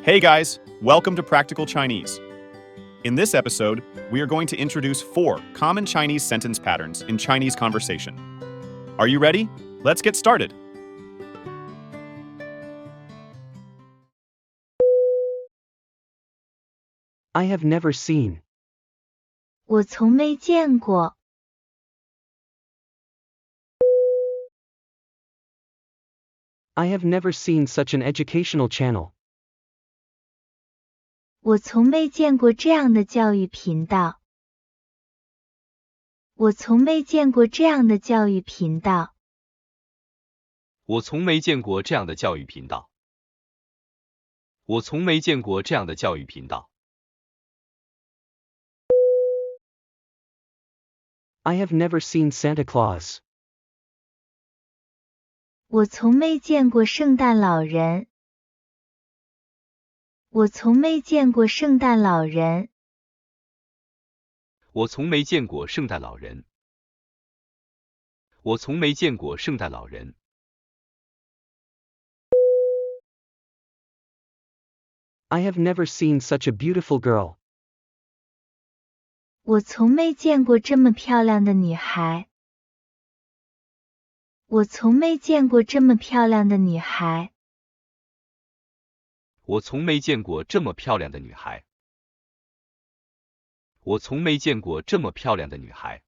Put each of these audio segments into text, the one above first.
Hey guys, welcome to Practical Chinese. In this episode, we are going to introduce 4 common Chinese sentence patterns in Chinese conversation. Are you ready? Let's get started. I have never seen. 我从没见过。I have never seen such an educational channel. 我从没见过这样的教育频道。我从没见过这样的教育频道。我从没见过这样的教育频道。我从没见过这样的教育频道。I have never seen Santa Claus. 我从没见过圣诞老人。我从没见过圣诞老人。我从没见过圣诞老人。我从没见过圣诞老人。I have never seen such a beautiful girl. 我从没见过这么漂亮的女孩。我从没见过这么漂亮的女孩。我从没见过这么漂亮的女孩。我从没见过这么漂亮的女孩。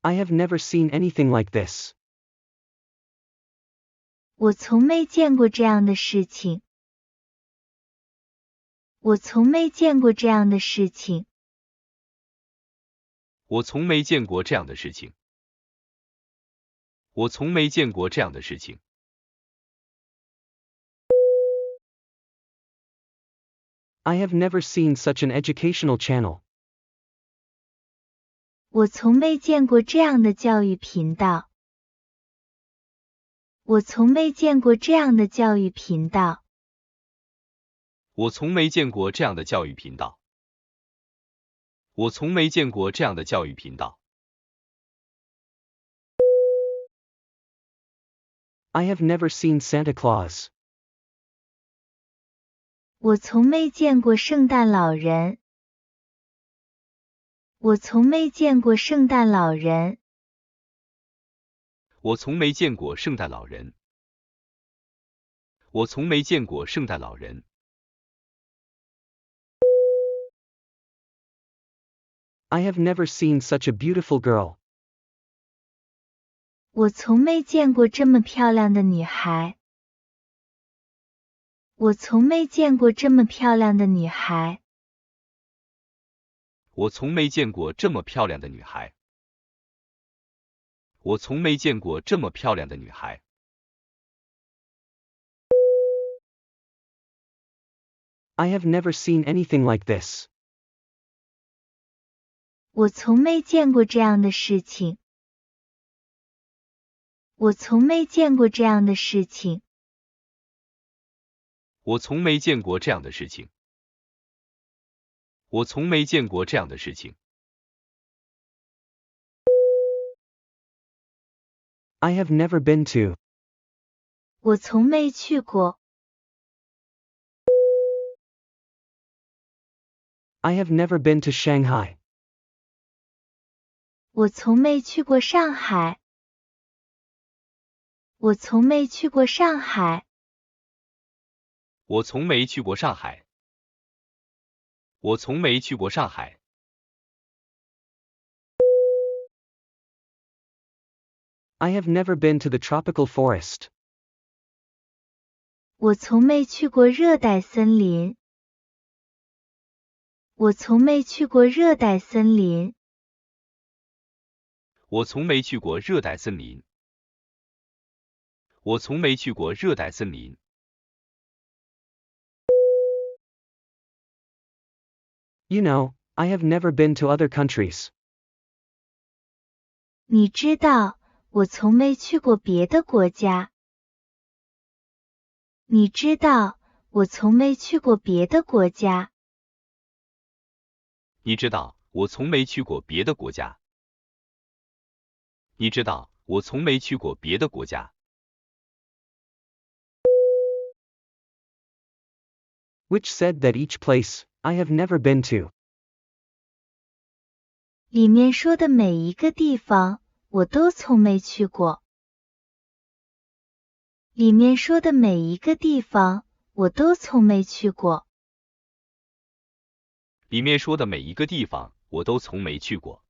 I have never seen anything like this. 我从没见过这样的事情。我从没见过这样的事情。我从没见过这样的事情。我从没见过这样的事情。I have never seen such an educational channel. 我从没见过这样的教育频道。我从没见过这样的教育频道。我从没见过这样的教育频道。我从没见过这样的教育频道。I have never seen Santa Claus. 我从没见过圣诞老人。我从没见过圣诞老人。我从没见过圣诞老人。我从没见过圣诞老人。I have never seen such a beautiful girl. 我从没见过这么漂亮的女孩。我从没见过这么漂亮的女孩。我从没见过这么漂亮的女孩。我从没见过这么漂亮的女孩。I have never seen anything like this. 我从没见过这样的事情。我从没见过这样的事情。我从没见过这样的事情。我从没见过这样的事情。I have never been to. 我从没去过。I have never been to Shanghai. 我从没去过上海。我从没去过上海。我从没去过上海。我从没去过上海。I have never been to the tropical forest. 我从没去过热带森林。我从没去过热带森林。我从没去过热带森林。我从没去过热带森林。You know, I have never been to other countries. 你知道，我从没去过别的国家。你知道，我从没去过别的国家。你知道，我从没去过别的国家。你知道，我从没去过别的国家。which said that each place I have never been to. 里面说的每一个地方，我都从没去过。里面说的每一个地方，我都从没去过。里面说的每一个地方，我都从没去过。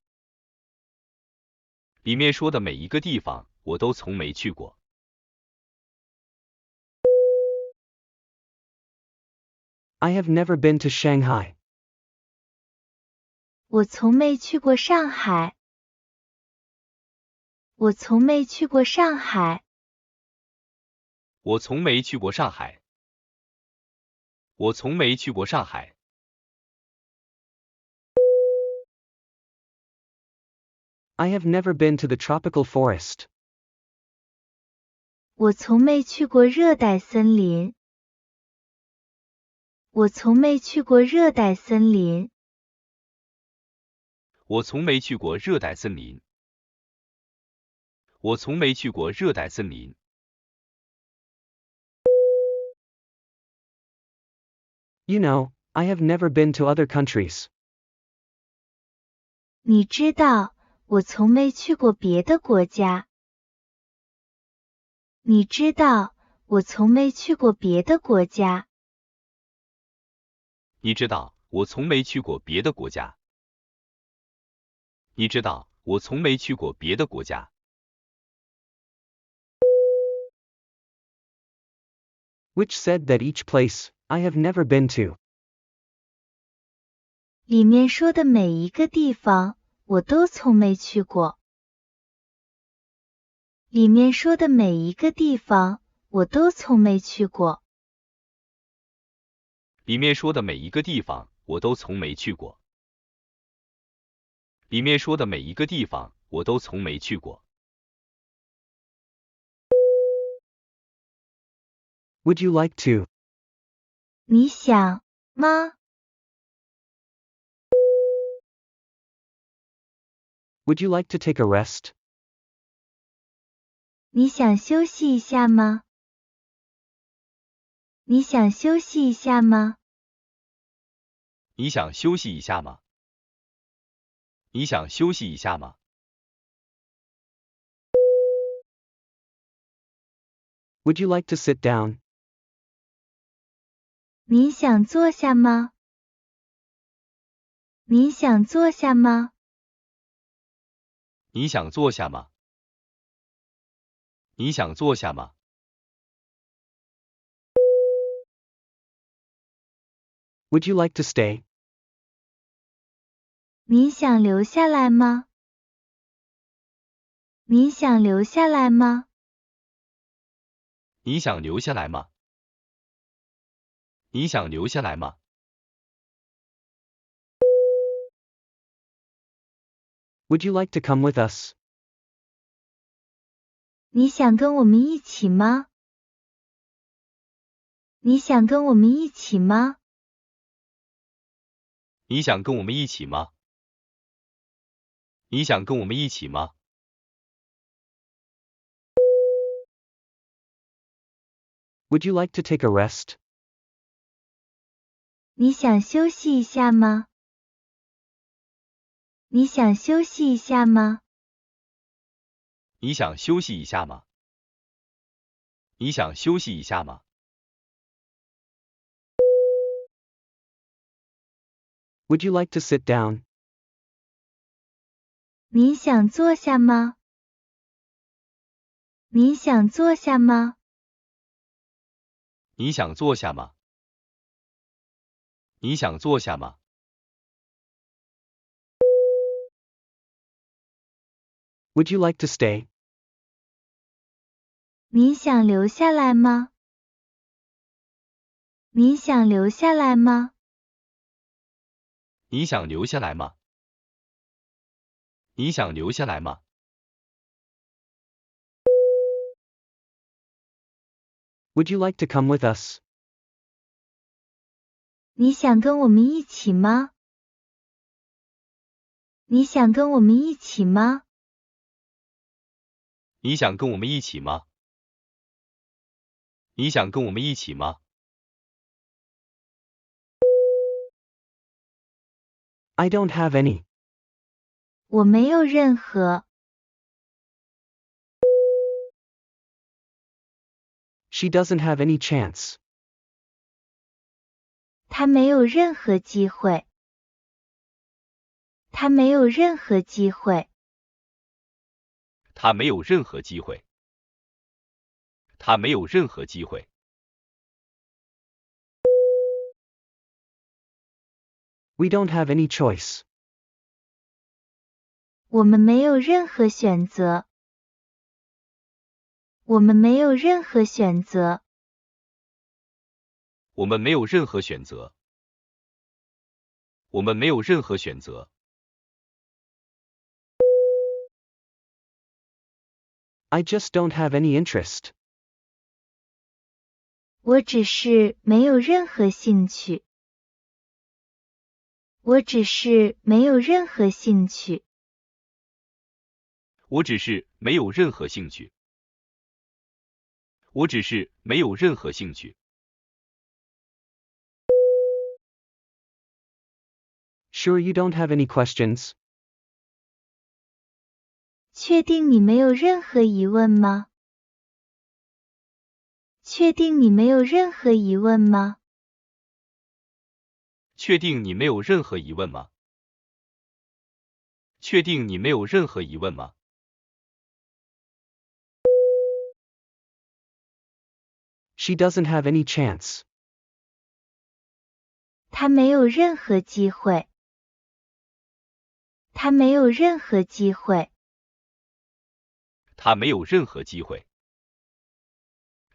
里面说的每一个地方，我都从没去过。I have never been to Shanghai. 我从没去过上海。我从没去过上海。我从没去过上海。我从没去过上海。I have never been to the tropical forest. 我从没去过热带森林。我从没去过热带森林。我从没去过热带森林。我从没去过热带森林。You know, I have never been to other countries. 你知道，我从没去过别的国家。你知道，我从没去过别的国家。你知道，我从没去过别的国家。你知道，我从没去过别的国家。Which said that each place I have never been to. 里面说的每一个地方，我都从没去过。里面说的每一个地方，我都从没去过。里面说的每一个地方，我都从没去过。里面说的每一个地方，我都从没去过。Would you like to? 你想吗？ Would you like to take a rest? 你想休息一下吗？你想休息一下吗？你想休息一下吗？你想休息一下吗？ Would you like to sit down? 您想坐下吗？您想坐下吗？你想坐下吗？你想坐下吗？ Would you like to stay? 您想留下来吗？您想留下来吗？你想留下来吗？你想留下来吗？ Would you like to come with us? 你想跟我们一起吗？你想跟我们一起吗？你想跟我们一起吗？你想跟我们一起吗？ Would you like to take a rest? 你想休息一下吗？你想休息一下吗？你想休息一下吗？你想休息一下吗？ Would you like to sit down? 您想坐下吗？您想坐下吗？你想坐下吗？你想坐下吗？ Would you like to stay? 您想留下来吗？您想留下来吗？你想留下来吗？你想留下来吗？ Would you like to come with us? 你想跟我们一起吗？你想跟我们一起吗？你想跟我们一起吗？你想跟我们一起吗？ I don't have any. 我没有任何。She doesn't have any chance. 他没有任何机会。他没有任何机会。他没有任何机会。他没有任何机会。We don't have any choice. 我们没有任何选择。我们没有任何选择。我们没有任何选择。我们没有任何选择。I just don't have any interest. 我只是没有任何兴趣。我只是没有任何兴趣。我只是没有任何兴趣。我只是没有任何兴趣。Sure you don't have any questions? 确定你没有任何疑问吗？确定你没有任何疑问吗？确定你没有任何疑问吗？确定你没有任何疑问吗？ She doesn't have any chance. 他没有任何机会。他没有任何机会。他没有任何机会。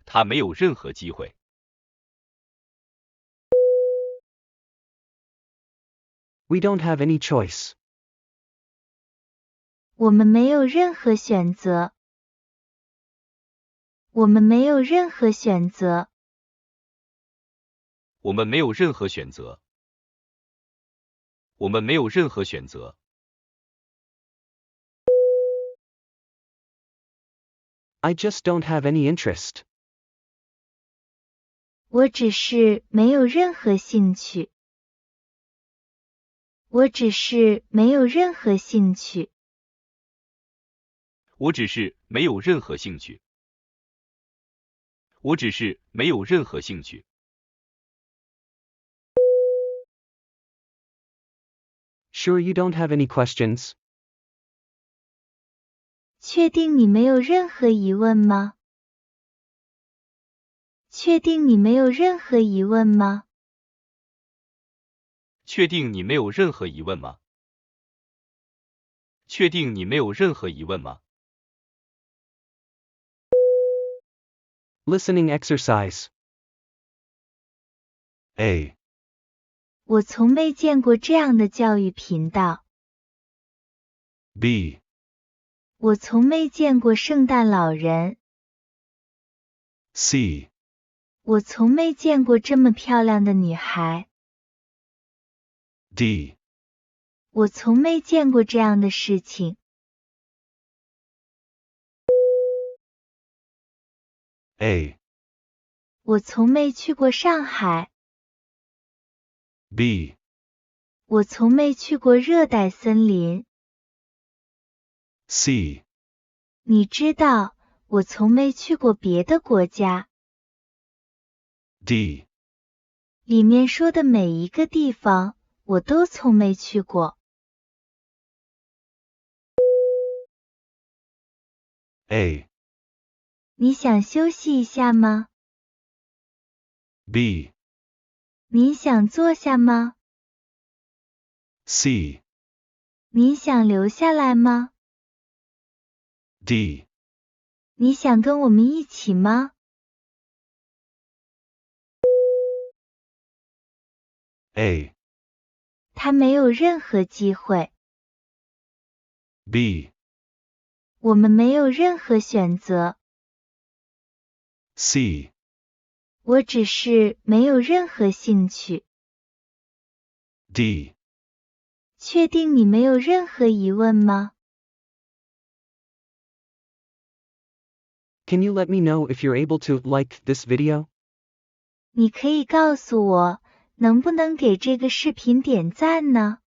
他没有任何机会。We don't have any choice. 我们没有任何选择。我们没有任何选择。我们没有任何选择。我们没有任何选择。I just don't have any interest. 我只是没有任何兴趣。我只是没有任何兴趣。我只是没有任何兴趣。我只是没有任何兴趣。Sure you don't have any questions? 确定你没有任何疑问吗？确定你没有任何疑问吗？确定你没有任何疑问吗？确定你没有任何疑问吗？ Listening exercise. A. 我从没见过这样的教育频道。B. 我从没见过圣诞老人。C. 我从没见过这么漂亮的女孩。D. 我从没见过这样的事情。A. 我从没去过上海。B. 我从没去过热带森林。C. 你知道，我从没去过别的国家。D. 里面说的每一个地方，我都从没去过。A. 你想休息一下吗？ B. 您想坐下吗？ C. 您想留下来吗？ D. 你想跟我们一起吗？ A. 他没有任何机会。B. 我们没有任何选择。C. 我只是没有任何兴趣。D. 确定你没有任何疑问吗？ Can you let me know if you're able to like this video? 你可以告诉我，能不能给这个视频点赞呢？